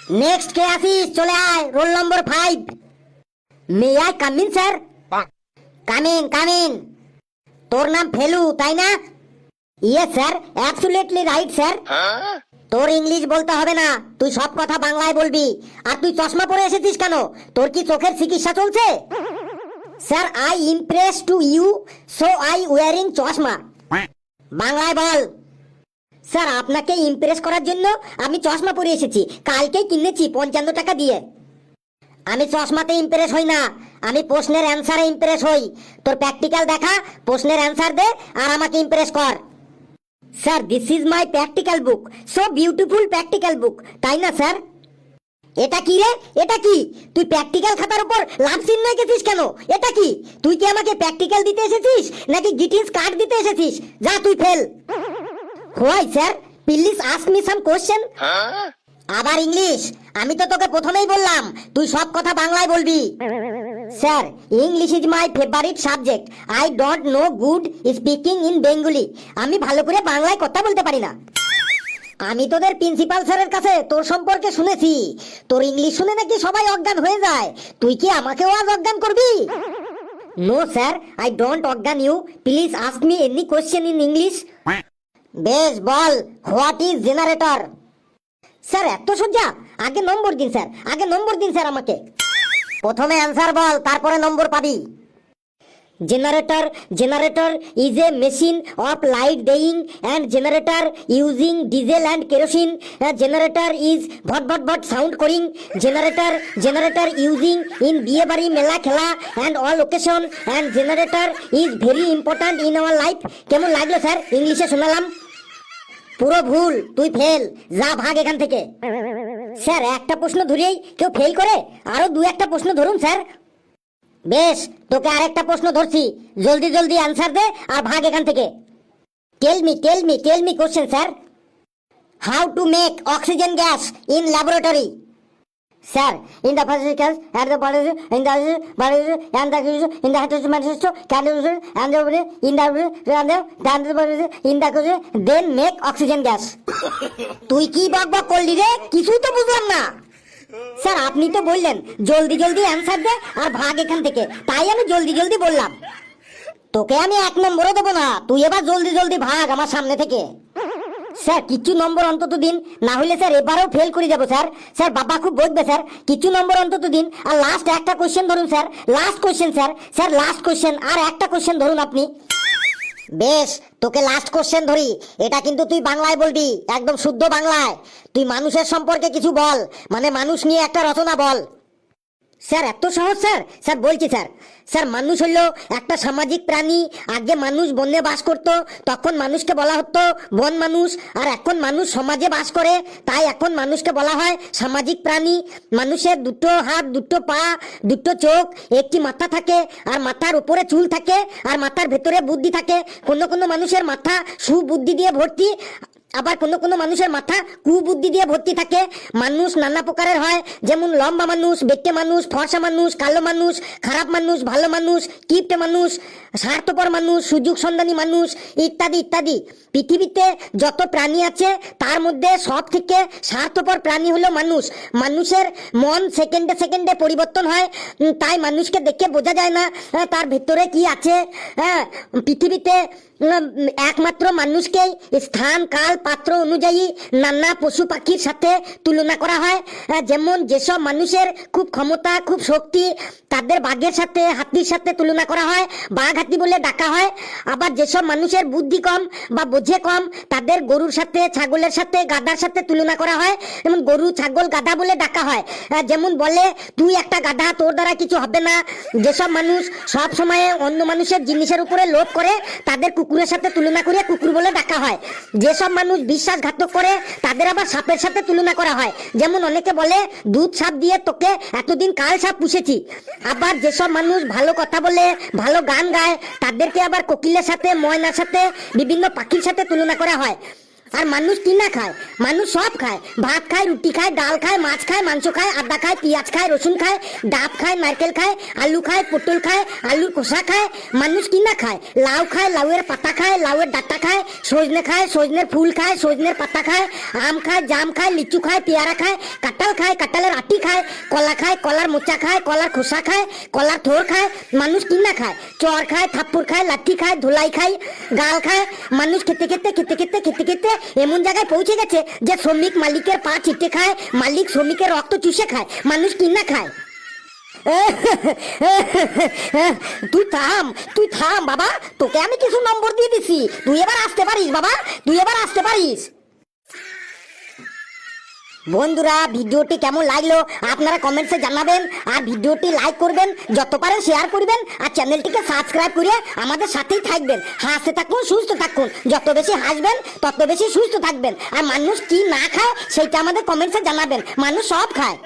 Next কে আসিস? চলে আয়, roll number 5। May I come in sir? Come in come in. তোর নাম ফেলু তাই না? Yes sir, absolutely right sir. তোর ইংলিশ বলতে হবে না, তুই সব কথা বাংলায় বলবি। আর তুই চশমা পরে এসেছিস কেন? তোর কি চোখের চিকিৎসা চলছে? Sir I impress to you, so I wearing চশমা। বাংলায় বল। স্যার আপনাকে ইমপ্রেস করার জন্য আমি চশমা পরে এসেছি, কালকেই কিনেছি 55 টাকা দিয়ে। আমি চশমাতে ইমপ্রেস হই না, আমি প্রশ্নের অ্যান্সারে ইমপ্রেস হই। তোর প্র্যাকটিক্যাল দেখা, প্রশ্নের অ্যান্সার দে আর আমাকে ইমপ্রেস কর। Sir this is my practical book, so beautiful practical book, তাই না স্যার? এটা কি রে? এটা কি? তুই প্র্যাকটিক্যাল খাতার উপর লাভ চিহ্ন এঁকেছিস কেন? এটা কি? তুই কি আমাকে প্র্যাকটিক্যাল দিতে এসেছিস নাকি গ্রিটিংস কার্ড দিতে এসেছিস? যা তুই fail. Why sir? Please ask me some question. আবার ইংলিশ? আমি তো তোকে প্রথমেই বললাম তুই সব কথা বাংলায় বলবি। Sir English is my favourite subject, I don't know good speaking in Bengali. আমি ভালো করে বাংলায় কথা বলতে পারি না। আমি তোদের প্রিন্সিপাল স্যারের কাছে তোর সম্পর্কে শুনেছি, তোর ইংলিশ শুনে নাকি সবাই অজ্ঞান হয়ে যায়। তুই কি আমাকেও আজ অজ্ঞান করবি? নো স্যার, আই ডোন্ট অজ্ঞান you, please ask me any question in English. বেশ বল, হোয়াট ইজ জেনারেটর? স্যার এত সোজা? আগে নম্বর দিন স্যার, আগে নম্বর দিন স্যার আমাকে। প্রথমে অ্যান্সার বল, তারপরে নম্বর পাবি। Generator, generator is a machine of light দেইং and generator using diesel and kerosene. Generator is ভট ভট ভট সাউন্ড করিং। Generator, generator using in biye bari, mela, khela and all occasion. And generator is very important in our life. কেমন লাগলো sir ইংলিশে শোনালাম? পুরো ভুল, তুই ফেল, যা ভাগ এখান থেকে। স্যার একটা প্রশ্ন ধরেই কেউ ফেল করে? আরো দু একটা প্রশ্ন ধরুন স্যার। বেশ, তোকে আরেকটা প্রশ্ন ধরছি, জলদি জলদি আনসার দে আর ভাগ এখান থেকে। Tell me question sir. How to make oxygen gas in laboratory? Sir in the physicals and the body in the body and the in the manifesto can and the in the in the then make oxygen gas. তুই কি বকবক করলি রে? কিছুই তো বুঝলাম না। Sir আপনি তো বললেন জলদি জলদি অ্যান্সার দে আর ভাগ এখান থেকে, তাই আমি জলদি জলদি বললাম। তোকে আমি 1 নম্বরও দেবো না, তুই এবার জলদি জলদি ভাগ আমার সামনে থেকে। স্যার কিছু নম্বর অন্তত দিন, না হলে স্যার এবারেও ফেল করে যাবো স্যার। স্যার বাবা খুব বকবে স্যার, কিছু নম্বর অন্তত দিন। আর লাস্ট একটা কোশ্চেন ধরুন sir, last question sir. Sir last question, আর একটা কোশ্চেন ধরুন আপনি। বেশ, তোকে লাস্ট কোশ্চেন ধরি, এটা কিন্তু তুই বাংলায় বলবি, একদম শুদ্ধ বাংলায়। তুই মানুষের সম্পর্কে কিছু বল, মানে মানুষ নিয়ে একটা রচনা বল। স্যার এত সহজ স্যার? স্যার বলছি স্যার। স্যার মানুষ হলো একটা সামাজিক প্রাণী। আগে মানুষ বনে বাস করত, তখন মানুষকে বলা হতো বন মানুষ। আর এখন মানুষ সমাজে বাস করে, তাই এখন মানুষকে বলা হয় সামাজিক প্রাণী। মানুষের 2টো হাত, 2টো পা, 2টো চোখ, একটি মাথা থাকে, আর মাথার উপরে চুল থাকে, আর মাথার ভেতরে বুদ্ধি থাকে। কোনো কোনো মানুষের মাথা সুবুদ্ধি দিয়ে ভর্তি, আবার কোনো কোনো মানুষের মাথা কুবুদ্ধি দিয়ে ভর্তি থাকে। মানুষ নানা প্রকারের হয়, যেমন লম্বা মানুষ, বেটে মানুষ, ফর্সা মানুষ, কালো মানুষ, খারাপ মানুষ, ভালো মানুষ, কিপ্টে মানুষ, স্বার্থপর মানুষ, সুযোগ সন্ধানী মানুষ, ইত্যাদি ইত্যাদি। পৃথিবীতে যত প্রাণী আছে তার মধ্যে সব থেকে স্বার্থপর প্রাণী হলো মানুষ। মানুষের মন সেকেন্ডে সেকেন্ডে পরিবর্তন হয়, তাই মানুষকে দেখে বোঝা যায় না তার ভেতরে কি আছে। পৃথিবীতে একমাত্র মানুষকেই স্থান, কাল, পাত্র অনুযায়ী নানা পশু পাখির সাথে তুলনা করা হয়। যেমন যেসব মানুষের খুব ক্ষমতা, খুব শক্তি, তাদের বাঘের সাথে, হাতির সাথে তুলনা করা হয়, বাঘ হাতি বলে ডাকা হয়। আবার যেসব মানুষের বুদ্ধি কম বা বোঝে কম, তাদের গরুর সাথে, ছাগলের সাথে, গাধার সাথে তুলনা করা হয়, যেমন গরু, ছাগল, গাধা বলে ডাকা হয়। যেমন বলে তুই একটা গাধা, তোর দ্বারা কিছু হবে না। যেসব মানুষ সব সময় অন্য মানুষের জিনিসের উপরে লোভ করে, তাদের কুকুরের সাথে তুলনা করে কুকুর বলে ডাকা হয়। যেসব মানুষ বিশ্বাসঘাতক করে, তাদের আবার সাপের সাথে তুলনা করা হয়। যেমন অনেকে বলে দুধ সাপ দিয়ে তোকে এতদিন কাল সাপ পুষেছি। আবার যেসব মানুষ ভালো কথা বলে, ভালো গান গায়, তাদেরকে আবার কোকিলের সাথে, ময়নার সাথে, বিভিন্ন পাখির সাথে তুলনা করা হয়। আর মানুষ কি না খায়? মানুষ সব খায়, ভাত খায়, রুটি খায়, ডাল খায়, মাছ খায়, মাংস খায়, আদা খায়, পেঁয়াজ খায়, রসুন খায়, ডাব খায়, নারকেল খায়, আলু খায়, পটল খায়, আলুর খোসা খায়। মানুষ কি না খায়? লাউ খায়, লাউয়ের পাতা খায়, লাউয়ের ডাঁটা খায়, সজনে খায়, সজনের ফুল খায়, সজনের পাতা খায়, আম খায়, জাম খায়, লিচু খায়, পেয়ারা খায়, কাঁঠাল খায়, কাঁঠালের আটি খায়, কলা খায়, কলার মোচা খায়, কলার খোসা খায়, কলার থোর খায়। মানুষ কি না খায়? চর খায়, থাপ্পড় খায়, লাঠি খায়, ধোলাই খায়, গাল খায়। মানুষ খেতে খেতে খেতে খেতে খেতে খেতে এমন জায়গায় পৌঁছে গেছে যে শ্রমিক মালিকের পা চিটে খায়, মালিক শ্রমিকের রক্ত চুষে খায়। মানুষ কি না খায়? তুই থাম বাবা, তোকে আমি কিছু নম্বর দিয়ে দিছি, তুই এবার আসতে পারিস বাবা, তুই এবার আসতে পারিস। বন্ধুরা, ভিডিওটি কেমন লাগলো আপনারা কমেন্টসে জানাবেন, আর ভিডিওটি লাইক করবেন, যত পারেন শেয়ার করবেন, আর চ্যানেলটিকে সাবস্ক্রাইব করে আমাদের সাথেই থাকবেন। হাসতে থাকুন, সুস্থ থাকুন, যত বেশি হাসবেন তত বেশি সুস্থ থাকবেন। আর মানুষ কি না খায় সেটা আমাদের কমেন্টসে জানাবেন। মানুষ সব খায়।